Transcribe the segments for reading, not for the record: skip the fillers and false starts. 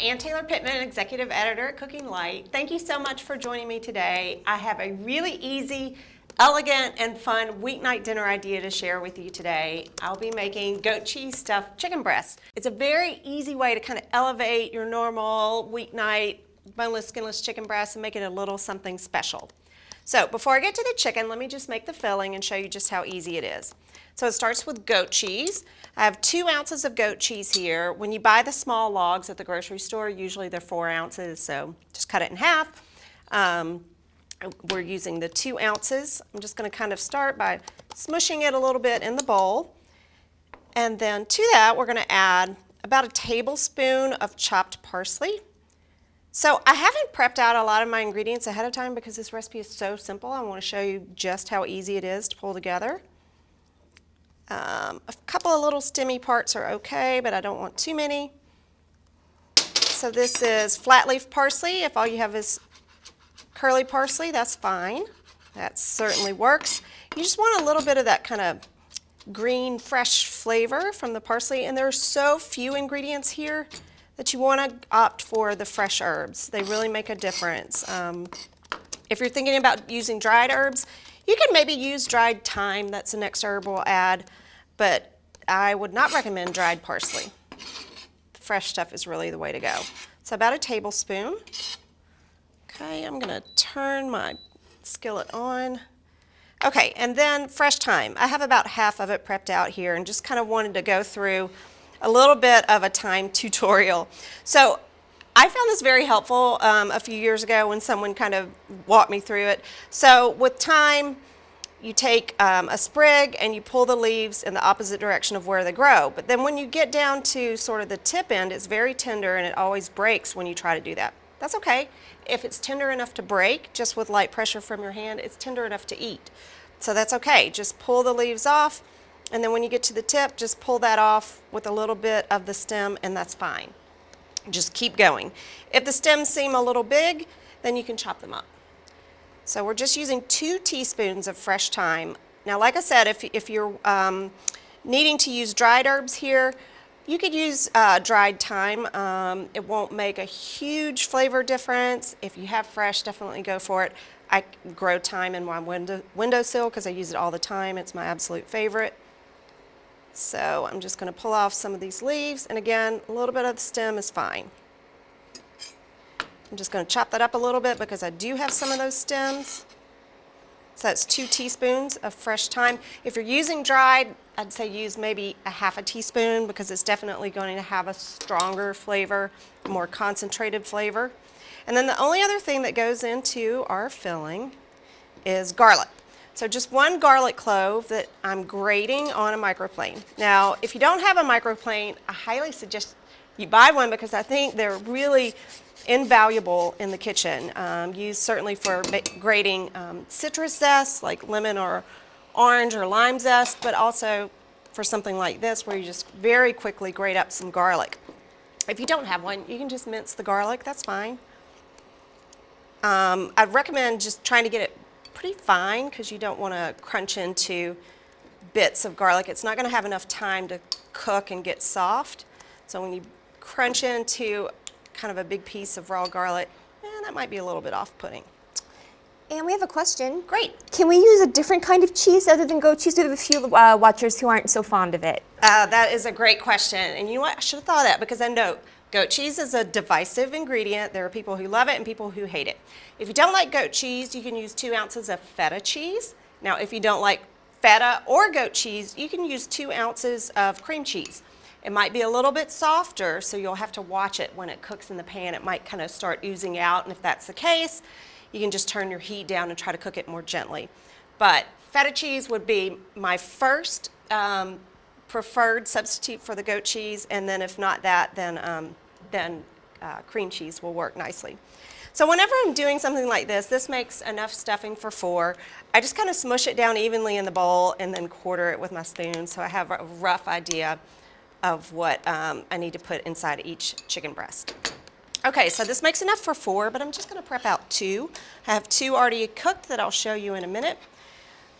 Ann Taylor Pittman, Executive Editor at Cooking Light. Thank you so much for joining me today. I have a really easy, elegant, and fun weeknight dinner idea to share with you today. I'll be making goat cheese stuffed chicken breast. It's a very easy way to kind of elevate your normal weeknight boneless, skinless chicken breast and make it a little something special. So before I get to the chicken, let me just make the filling and show you just how easy it is. So it starts with goat cheese. I have 2 ounces of goat cheese here. When you buy the small logs at the grocery store, usually they're 4 ounces, so just cut it in half. We're using the 2 ounces. I'm just going to kind of start by smushing it a little bit in the bowl. And then to that, we're going to add about a tablespoon of chopped parsley. So I haven't prepped out a lot of my ingredients ahead of time because this recipe is so simple. I want to show you just how easy it is to pull together. A couple of little stemmy parts are okay, but I don't want too many. So this is flat leaf parsley. If all you have is curly parsley, that's fine. That certainly works. You just want a little bit of that kind of green, fresh flavor from the parsley, and there are so few ingredients here that you want to opt for the fresh herbs. They really make a difference. If you're thinking about using dried herbs, you can maybe use dried thyme. That's the next herb we'll add, but I would not recommend dried parsley. The fresh stuff is really the way to go. So about a tablespoon. Okay, I'm gonna turn my skillet on. Okay, and then fresh thyme. I have about half of it prepped out here and just kind of wanted to go through a little bit of a thyme tutorial. So I found this very helpful a few years ago when someone kind of walked me through it. So with thyme, you take a sprig and you pull the leaves in the opposite direction of where they grow. But then when you get down to sort of the tip end, it's very tender and it always breaks when you try to do that. That's okay. If it's tender enough to break, just with light pressure from your hand, it's tender enough to eat. So that's okay. Just pull the leaves off, and then when you get to the tip, just pull that off with a little bit of the stem, and that's fine. Just keep going. If the stems seem a little big, then you can chop them up. So we're just using 2 teaspoons of fresh thyme. Now, like I said, if you're needing to use dried herbs here, you could use dried thyme. It won't make a huge flavor difference. If you have fresh, definitely go for it. I grow thyme in my windowsill because I use it all the time. It's my absolute favorite. So I'm just going to pull off some of these leaves, and again, a little bit of the stem is fine. I'm just going to chop that up a little bit because I do have some of those stems. So that's 2 teaspoons of fresh thyme. If you're using dried, I'd say use maybe a half a teaspoon because it's definitely going to have a stronger flavor, a more concentrated flavor. And then the only other thing that goes into our filling is garlic. So just 1 garlic clove that I'm grating on a microplane. Now, if you don't have a microplane, I highly suggest you buy one because I think they're really invaluable in the kitchen. Used certainly for grating citrus zest, like lemon or orange or lime zest, but also for something like this where you just very quickly grate up some garlic. If you don't have one, you can just mince the garlic, that's fine. I'd recommend just trying to get it pretty fine because you don't want to crunch into bits of garlic. It's not going to have enough time to cook and get soft. So when you crunch into kind of a big piece of raw garlic, that might be a little bit off-putting. And we have a question. Great. Can we use a different kind of cheese other than goat cheese? We have a few watchers who aren't so fond of it. That is a great question. And you know what? I should have thought of that because I know goat cheese is a divisive ingredient. There are people who love it and people who hate it. If you don't like goat cheese, you can use 2 ounces of feta cheese. Now, if you don't like feta or goat cheese, you can use 2 ounces of cream cheese. It might be a little bit softer, so you'll have to watch it when it cooks in the pan. It might kind of start oozing out, and if that's the case, you can just turn your heat down and try to cook it more gently. But feta cheese would be my first preferred substitute for the goat cheese, and then if not that, then cream cheese will work nicely. So whenever I'm doing something like this makes enough stuffing for 4. I just kind of smush it down evenly in the bowl and then quarter it with my spoon so I have a rough idea of what I need to put inside each chicken breast. Okay, so this makes enough for 4, but I'm just going to prep out 2. I have 2 already cooked that I'll show you in a minute.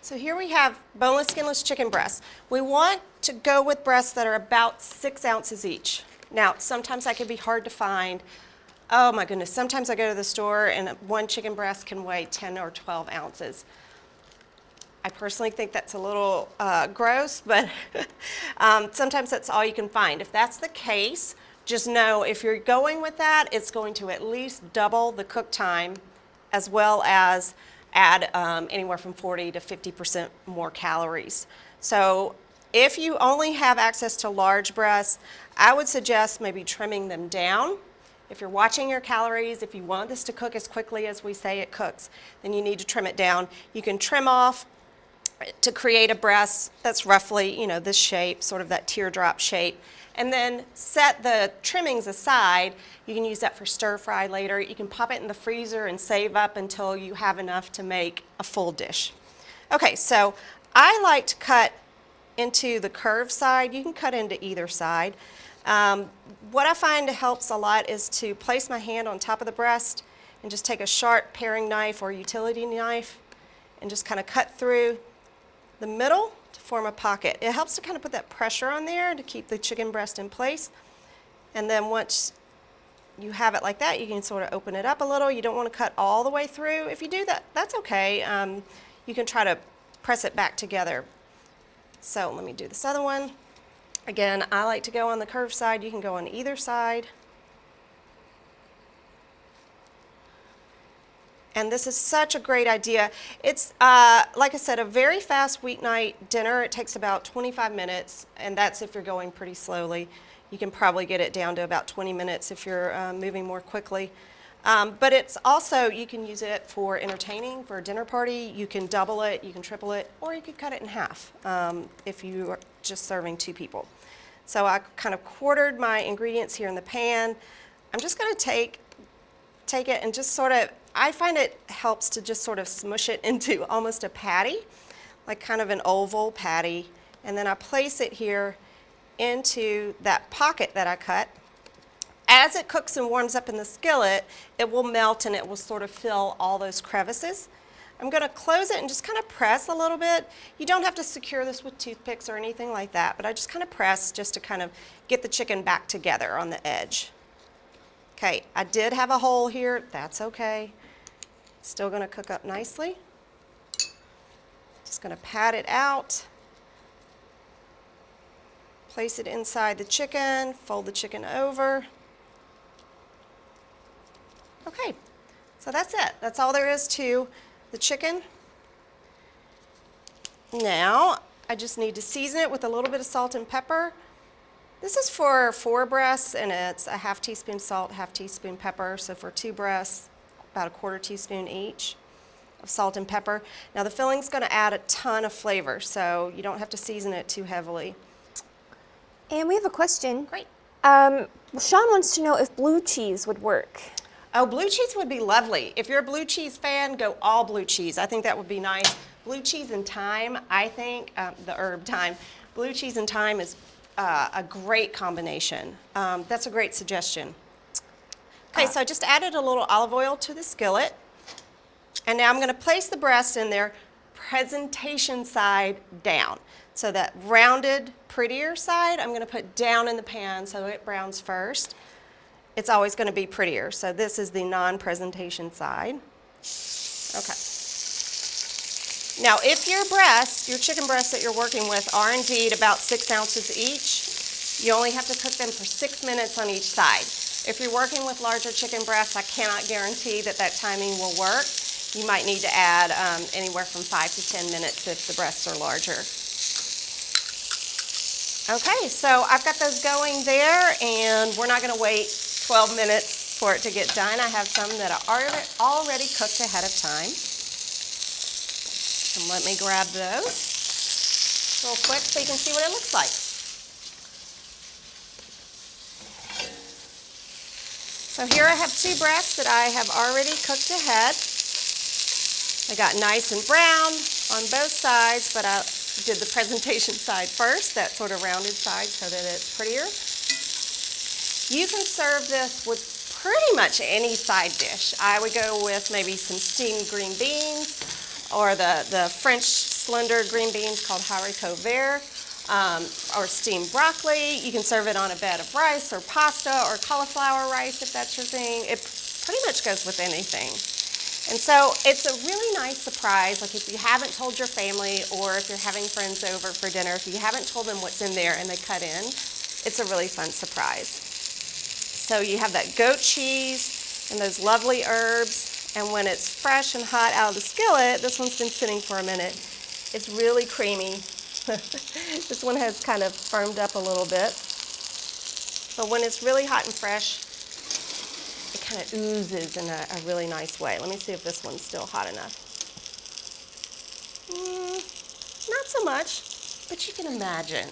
So here we have boneless, skinless chicken breasts. We want to go with breasts that are about 6 ounces each. Now, sometimes that can be hard to find. Oh my goodness, sometimes I go to the store and one chicken breast can weigh 10 or 12 ounces. I personally think that's a little gross, but sometimes that's all you can find. If that's the case, just know if you're going with that, it's going to at least double the cook time, as well as add anywhere from 40 to 50% more calories. So if you only have access to large breasts, I would suggest maybe trimming them down. If you're watching your calories, if you want this to cook as quickly as we say it cooks, then you need to trim it down. You can trim off to create a breast that's roughly, this shape, sort of that teardrop shape. And then set the trimmings aside. You can use that for stir fry later. You can pop it in the freezer and save up until you have enough to make a full dish. Okay, so I like to cut into the curved side. You can cut into either side. What I find helps a lot is to place my hand on top of the breast and just take a sharp paring knife or utility knife and just kind of cut through the middle to form a pocket. It helps to kind of put that pressure on there to keep the chicken breast in place. And then once you have it like that, you can sort of open it up a little. You don't want to cut all the way through. If you do that, that's okay. You can try to press it back together. So let me do this other one. Again, I like to go on the curved side. You can go on either side. And this is such a great idea. It's, like I said, a very fast weeknight dinner. It takes about 25 minutes, and that's if you're going pretty slowly. You can probably get it down to about 20 minutes if you're moving more quickly. But it's also, you can use it for entertaining, for a dinner party. You can double it, you can triple it, or you could cut it in half if you are just serving 2 people. So I kind of quartered my ingredients here in the pan. I'm just going to take it and just sort of, I find it helps to just sort of smush it into almost a patty, like kind of an oval patty. And then I place it here into that pocket that I cut. As it cooks and warms up in the skillet, it will melt and it will sort of fill all those crevices. I'm going to close it and just kind of press a little bit. You don't have to secure this with toothpicks or anything like that, but I just kind of press just to kind of get the chicken back together on the edge. Okay, I did have a hole here. That's okay. Still going to cook up nicely. Just going to pat it out. Place it inside the chicken, fold the chicken over. Okay, so that's it. That's all there is to the chicken. Now, I just need to season it with a little bit of salt and pepper. This is for 4 breasts, and it's a ½ teaspoon salt, ½ teaspoon pepper. So for 2 breasts, about ¼ teaspoon each of salt and pepper. Now the filling's going to add a ton of flavor, so you don't have to season it too heavily. And we have a question. Great. Sean wants to know if blue cheese would work. Oh, blue cheese would be lovely. If you're a blue cheese fan, go all blue cheese. I think that would be nice. Blue cheese and thyme, I think, the herb thyme. Blue cheese and thyme is a great combination. That's a great suggestion. Okay, so I just added a little olive oil to the skillet. And now I'm going to place the breast in there, presentation side down. So that rounded, prettier side, I'm going to put down in the pan so it browns first. It's always going to be prettier. So this is the non-presentation side. Okay. Now, if your chicken breasts that you're working with are indeed about 6 ounces each, you only have to cook them for 6 minutes on each side. If you're working with larger chicken breasts, I cannot guarantee that timing will work. You might need to add anywhere from 5 to 10 minutes if the breasts are larger. Okay, so I've got those going there, and we're not going to wait 12 minutes for it to get done. I have some that are already cooked ahead of time. And let me grab those real quick so you can see what it looks like. So here I have 2 breasts that I have already cooked ahead. They got nice and brown on both sides, but I did the presentation side first, that sort of rounded side, so that it's prettier. You can serve this with pretty much any side dish. I would go with maybe some steamed green beans or the French slender green beans called haricots verts. or steamed broccoli. You can serve it on a bed of rice or pasta or cauliflower rice if that's your thing. It pretty much goes with anything. And so it's a really nice surprise, like if you haven't told your family or if you're having friends over for dinner, if you haven't told them what's in there and they cut in, it's a really fun surprise. So you have that goat cheese and those lovely herbs, and when it's fresh and hot out of the skillet, this one's been sitting for a minute, it's really creamy. This one has kind of firmed up a little bit. But when it's really hot and fresh, it kind of oozes in a really nice way. Let me see if this one's still hot enough. Not so much, but you can imagine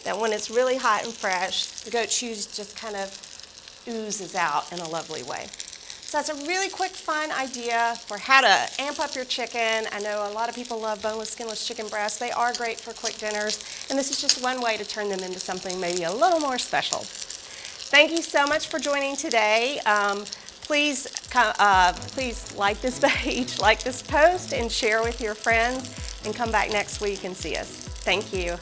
that when it's really hot and fresh, the goat cheese just kind of oozes out in a lovely way. So that's a really quick, fun idea for how to amp up your chicken. I know a lot of people love boneless, skinless chicken breasts. They are great for quick dinners, and this is just one way to turn them into something maybe a little more special. Thank you so much for joining today. Please like this page, like this post, and share with your friends, and come back next week and see us. Thank you.